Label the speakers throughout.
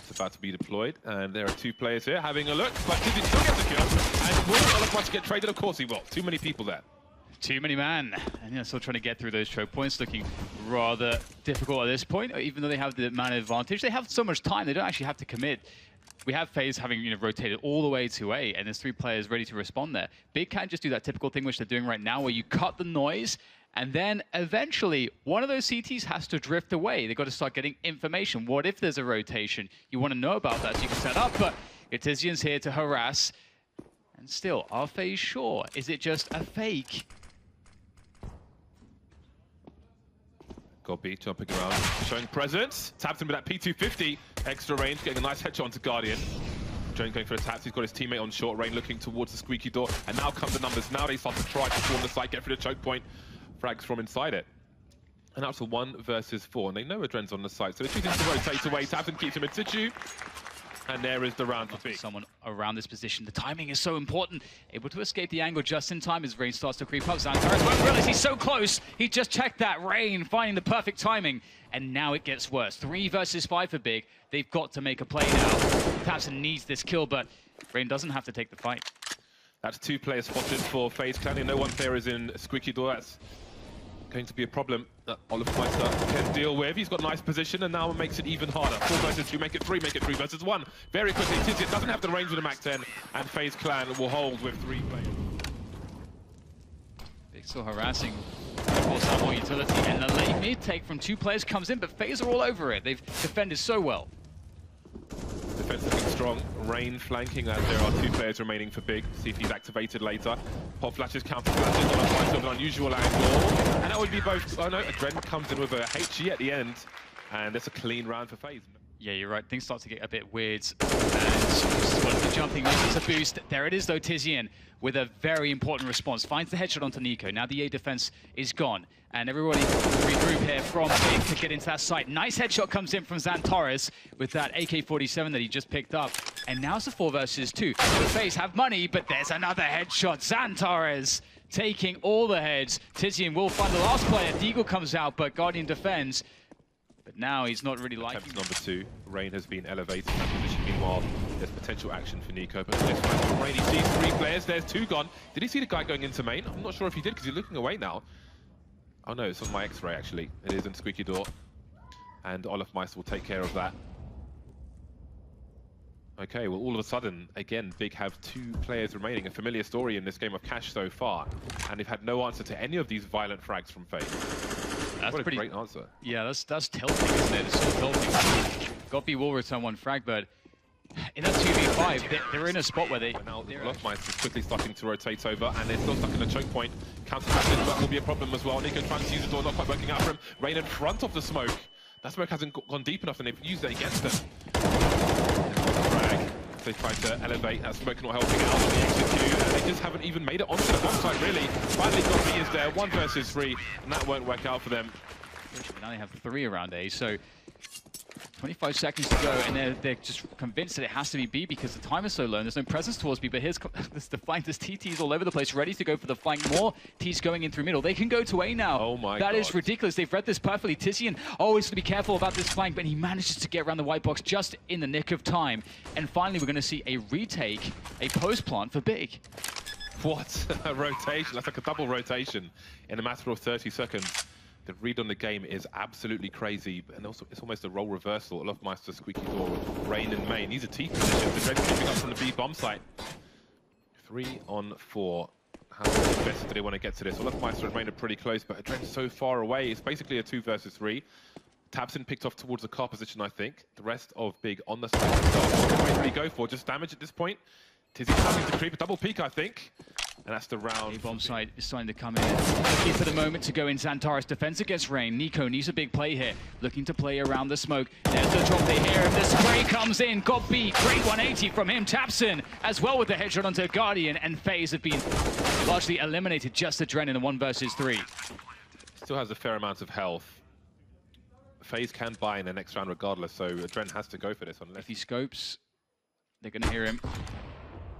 Speaker 1: It's about to be deployed, and there are two players here having a look, but Tizi still gets a kill, and will ELEAGUE get traded? Of course he will. Too many people there.
Speaker 2: Too many man, and still trying to get through those choke points, looking rather difficult at this point. Even though they have the man advantage, they have so much time, they don't actually have to commit. We have FaZe having rotated all the way to A, and there's 3 players ready to respond there. Big can't just do that typical thing which they're doing right now, where you cut the noise, and then eventually one of those CTs has to drift away. They've got to start getting information. What if there's a rotation? You want to know about that so you can set up, but Etizian's here to harass. And still, are FaZe sure? Is it just a fake?
Speaker 1: Gobby jumping around, showing presence. Taps him with that P250. Extra range, getting a nice headshot onto Guardian. Drone going for a tap. He's got his teammate on short range, looking towards the squeaky door. And now come the numbers. Now they start to try to form the site, get through the choke point. Frags from inside it. And now to 1 versus 4. And they know Adren's on the site, so they're choosing to rotate away. Taps and keeps him in situ. And there is the round for Big.
Speaker 2: Someone around this position. The timing is so important. Able to escape the angle just in time as Rain starts to creep up. Xantares won't realize he's so close. He just checked that. Rain finding the perfect timing. And now it gets worse. 3 versus 5 for Big. They've got to make a play now. Tapson needs this kill, but Rain doesn't have to take the fight.
Speaker 1: That's 2 players spotted for FaZe Clan. No one player is in squeaky door. That's going to be a problem that ELEAGUE can deal with. He's got a nice position, and now it makes it even harder. 4 versus 2, make it 3 versus 1. Very quickly, Tizi doesn't have the range with a Mac 10, and FaZe Clan will hold with 3 players.
Speaker 2: Big still harassing. Also more utility, and the late mid take from 2 players comes in, but FaZe are all over it. They've defended so well.
Speaker 1: Defense looking strong. Rain flanking as there are 2 players remaining for Big. See if he's activated later. Pop flashes, counter flashes on a quite of an unusual angle. And that would be both. Oh no, Adren comes in with a HE at the end. And it's a clean round for FaZe.
Speaker 2: Yeah, you're right. Things start to get a bit weird. And the jumping misses a boost. There it is though, Tizian with a very important response. Finds the headshot onto Nico. Now the A defense is gone. And everybody regroup here from Big to get into that site. Nice headshot comes in from Xantares with that AK-47 that he just picked up. And now it's a 4 versus 2. The FaZe have money, but there's another headshot. Xantares taking all the heads. Tizian will find the last player. Deagle comes out, but Guardian defends. But now he's not really liking it.
Speaker 1: Number 2, Rain has been elevated in that position. Meanwhile, there's potential action for Nico, but this time for Rain, he sees 3 players. There's 2 gone. Did he see the guy going into main? I'm not sure if he did, because he's looking away now. Oh no, it's on my X-ray actually. It is in squeaky door. And ELEAGUE will take care of that. Okay, well all of a sudden, again, Big have 2 players remaining. A familiar story in this game of Cash so far. And they've had no answer to any of these violent frags from FaZe.
Speaker 2: That's
Speaker 1: what a
Speaker 2: pretty
Speaker 1: great answer.
Speaker 2: Yeah, that's tilting, isn't it? It's so tilting. Gobby will return 1 frag, but in that 2v5, they're in a spot where they...
Speaker 1: Now ELEAGUE is quickly starting to rotate over, and they're still stuck in a choke point. Counter-passage, that will be a problem as well. Nico trying to use the door, not quite working out for him. Rain in front of the smoke. That smoke hasn't gone deep enough, and they've used it against them. Frag. They tried to elevate, that smoke not helping out on the execute, and they just haven't even made it onto the bomb site, really. Finally, Gobby is there, 1 versus 3, and that won't work out for them.
Speaker 2: Now they have 3 around A, so 25 seconds to go, and they're just convinced that it has to be B because the time is so low and there's no presence towards B. But here's the flank. There's TTs all over the place, ready to go for the flank. More T's going in through middle. They can go to A now.
Speaker 1: Oh my God.
Speaker 2: That is ridiculous. They've read this perfectly. Tizian always to be careful about this flank, but he manages to get around the white box just in the nick of time. And finally, we're going to see a retake, a post plant for Big.
Speaker 1: What a rotation. That's like a double rotation in a matter of 30 seconds. The read on the game is absolutely crazy, and also it's almost a role reversal. ELEAGUE squeaky door with Rain and main. These are T positions. The Reds picking up from the B bomb site. 3 on 4. How invested do they want to get to this? ELEAGUE and Rain are pretty close, but Adren's so far away. It's basically a 2 versus 3. Tabson picked off towards the car position, I think. The rest of Big on the side themselves. What can Rain really go for? Just damage at this point. Tizi's having to creep a double peek, I think. And that's the round.
Speaker 2: A bomb site is starting to come in. Looking for the moment to go in Xantares' defense against Rain. Nico needs a big play here. Looking to play around the smoke. There's the drop they hear. The spray comes in. Got beat. Great 180 from him. Tapson as well with the headshot onto Guardian. And FaZe have been largely eliminated. Just Adren in the 1 versus 3.
Speaker 1: Still has a fair amount of health. FaZe can buy in the next round regardless, so Adren has to go for this. Unless
Speaker 2: if he scopes, they're going to hear him.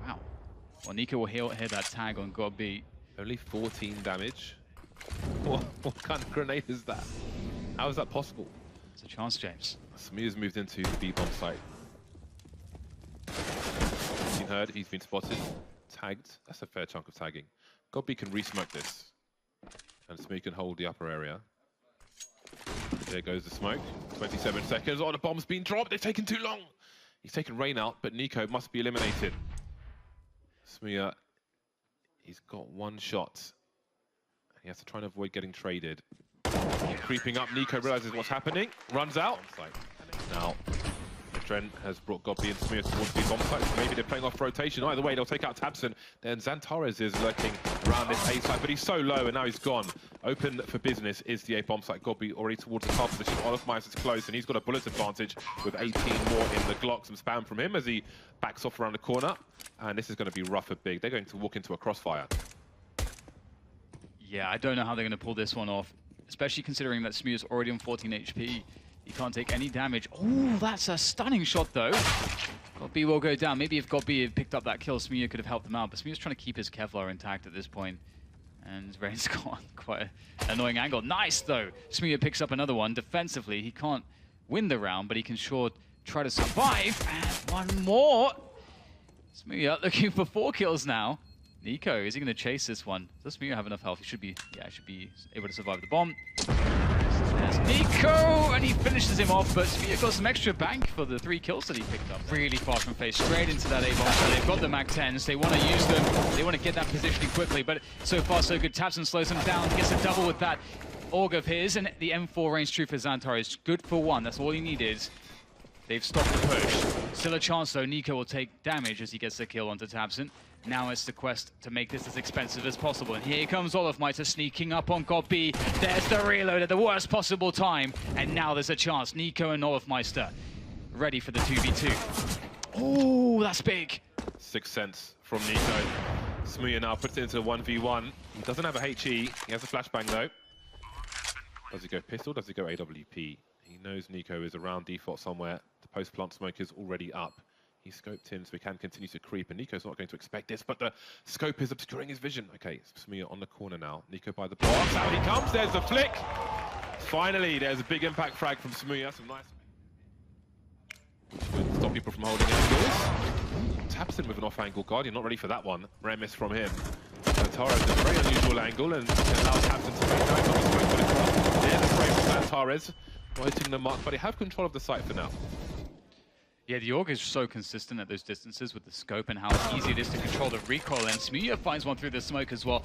Speaker 2: Wow. Well, Nico will hear that tag on God B.
Speaker 1: Only 14 damage. What kind of grenade is that? How is that possible?
Speaker 2: It's a chance, James.
Speaker 1: Samir's moved into the B bomb site. heard. He's been spotted. Tagged. That's a fair chunk of tagging. Godby can re-smoke this. And Smee can hold the upper area. There goes the smoke. 27 seconds. Oh, the bomb's been dropped. They've taken too long. He's taken Rain out, but Nico must be eliminated. Smee, he's got one shot. He has to try and avoid getting traded. Creeping up, Nico realizes what's happening. Runs out. Now, Dren has brought Godby and Smee towards the bomb site. Maybe they're playing off rotation. Either way, they'll take out tabseN. Then Xantares is lurking around this A site, but he's so low and now he's gone. Open for business is the A bomb site. Godby already towards the top position. olofmeister is close and he's got a bullet advantage with 18 more in the Glock. Some spam from him as he backs off around the corner. And this is going to be rough and big. They're going to walk into a crossfire.
Speaker 2: Yeah, I don't know how they're going to pull this one off, especially considering that Smee is already on 14 HP. He can't take any damage. Oh, that's a stunning shot, though. Godby will go down. Maybe if Godby had picked up that kill, Smee could have helped him out. But Smee was trying to keep his Kevlar intact at this point. And Rain's got quite an annoying angle. Nice, though. Smee picks up another one. Defensively, he can't win the round, but he can sure try to survive. And one more. Smee looking for 4 kills now. Nico, is he going to chase this one? Does Smee have enough health? He should be, yeah, should be able to survive the bomb. There's Nico, and he finishes him off, but Smee got some extra bank for the 3 kills that he picked up. Really far from FaZe, straight into that A bomb. So they've got the Mac-10s, they want to use them, they want to get that positioning quickly, but so far so good. tabseN slows them down, gets a double with that AUG of his, and the M4 range true for Xantares. Good for 1, that's all he needed. They've stopped the push. Still a chance though, Nico will take damage as he gets the kill onto tabseN. Now it's the quest to make this as expensive as possible. And here comes olofmeister sneaking up on Godby. There's the reload at the worst possible time. And now there's a chance. Nico and olofmeister ready for the 2v2. Oh, that's big.
Speaker 1: 6 cents from Nico. Smee now puts it into 1v1. He doesn't have a HE. He has a flashbang though. Does he go pistol? Does he go AWP? He knows Nico is around default somewhere. The post-plant smoke is already up. He scoped him so he can continue to creep, and Nico's not going to expect this, but the scope is obscuring his vision. Okay, Smee on the corner now. Nico by the box. Out he comes. There's the flick. Finally, there's a big impact frag from Smee. That's some nice. Stop people from holding angles. tabseN with an off-angle Guardian. Not ready for that one. Rare miss from him. Xantares is a very unusual angle and allows tabseN to make nice on the smoke for the cross. There's the spray from Xantares. Waiting the mark, but they have control of the site for now.
Speaker 2: Yeah, the AUG is so consistent at those distances with the scope and how easy it is to control the recoil, and Smee finds one through the smoke as well.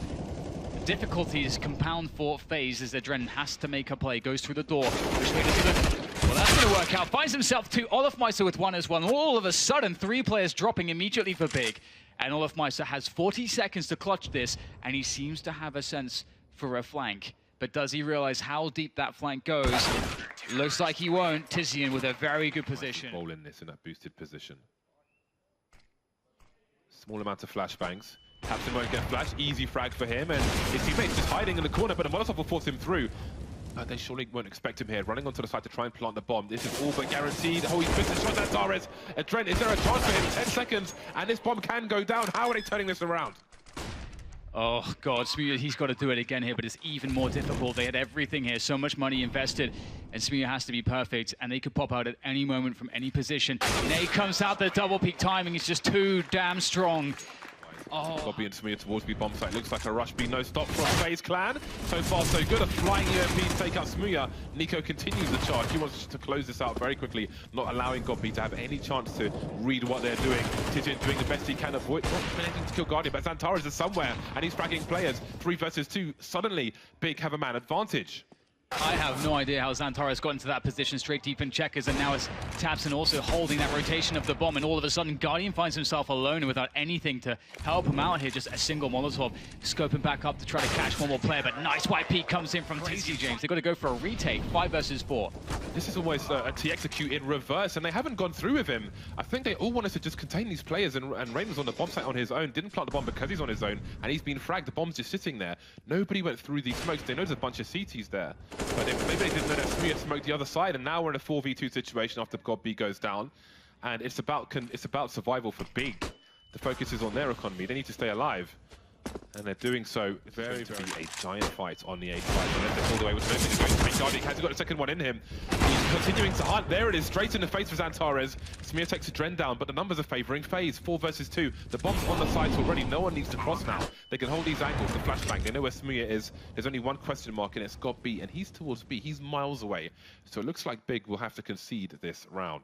Speaker 2: The difficulties compound for FaZe as Dren has to make a play, goes through the door. Which way does he look? Well, that's going to work out. Finds himself 2. olofmeister with 1 as well. And all of a sudden, 3 players dropping immediately for big. And olofmeister has 40 seconds to clutch this, and he seems to have a sense for a flank. But does he realize how deep that flank goes? Looks like he won't. Tizian with a very good position.
Speaker 1: Ball in this in that boosted position. Small amount of flashbangs. tabseN won't get flashed. Easy frag for him, and his teammate's just hiding in the corner, but a Molotov will force him through. They surely won't expect him here. Running onto the side to try and plant the bomb. This is all but guaranteed. Oh, he's missed a shot. Xantares. Dren, is there a chance for him? 10 seconds, and this bomb can go down. How are they turning this around?
Speaker 2: Oh, God, Smee, he's got to do it again here, but it's even more difficult. They had everything here, so much money invested, and Smee has to be perfect, and they could pop out at any moment from any position. Nate comes out, the double peak timing is just too damn strong. Oh.
Speaker 1: Godby and Smee towards B bomb site. Looks like a rush B. No stop from FaZe clan. So far, so good. A flying UMP to take out Smee. Nico continues the charge. He wants to close this out very quickly, not allowing Godby to have any chance to read what they're doing. Tizian doing the best he can, avoid not managing to kill Guardian, but Xantares is somewhere, and he's fragging players. 3 versus 2. Suddenly, Big have a man advantage.
Speaker 2: I have no idea how Xantares got into that position, straight deep in checkers, and now it's tabseN also holding that rotation of the bomb, and all of a sudden Guardian finds himself alone and without anything to help him out here, just a single Molotov, scoping back up to try to catch one more player, but nice white peak comes in from TC James. They've got to go for a retake, 5 versus 4.
Speaker 1: This is almost a T-execute in reverse, and they haven't gone through with him. I think they all wanted to just contain these players, and Rain was on the bomb site on his own, didn't plant the bomb because he's on his own, and he's been fragged. The bomb's just sitting there. Nobody went through these smokes. They know there's a bunch of CTs there, but maybe they didn't know that Smee had smoked the other side, and now we're in a 4v2 situation after Godby goes down, and it's about survival for Big. The focus is on their economy. They need to stay alive. And they're doing so very, very a giant fight on the A side. Unless they're pulled away with nothing going to take Guardian. Has got a second one in him. He's continuing to hunt. There it is, straight in the face for Xantares. Smear takes a Dren down, but the numbers are favoring FaZe. 4 versus 2. The bomb's on the sides already. No one needs to cross now. They can hold these angles, the flashbang. They know where Smear is. There's only one question mark, and it's got B, and he's towards B. He's miles away. So it looks like Big will have to concede this round.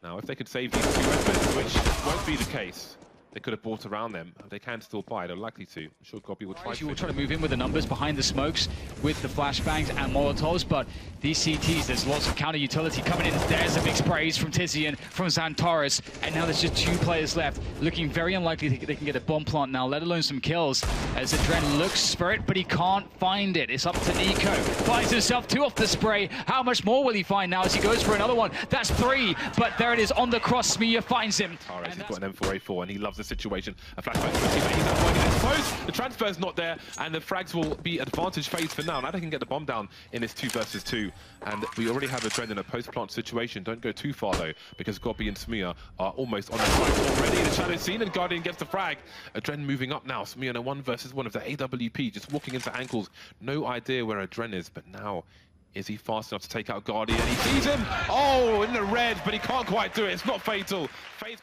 Speaker 1: Now, if they could save these 2 weapons, which won't be the case, they could have bought around them. They can still buy. They're likely to. I'm sure Gobby will try.
Speaker 2: You will try to move in with the numbers behind the smokes with the flashbangs and Molotovs, but these CTs, there's lots of counter utility coming in. There's a big sprays from Tizian, from Xantares, and now there's just 2 players left. Looking very unlikely they can get a bomb plant now, let alone some kills. As Adren looks Spirit, but he can't find it. It's up to Nico. Finds himself 2 off the spray. How much more will he find now as he goes for another one? That's 3, but there it is on the cross. Smear finds him.
Speaker 1: He's got an M4A4 and he loves the situation. A flashback to his teammate. He's avoiding it. Close. The transfer's not there, and the frags will be advantage FaZe for now. Now they can get the bomb down in this 2 versus 2. And we already have a Adren in a post-plant situation. Don't go too far though, because Gobby and Smear are almost on the side already. The shadow seen, and Guardian gets the frag. Adren moving up now. Smear in a 1 versus 1 of the AWP, just walking into ankles. No idea where Adren is, but now is he fast enough to take out Guardian? He sees him! Oh, in the red, but he can't quite do it. It's not fatal. FaZe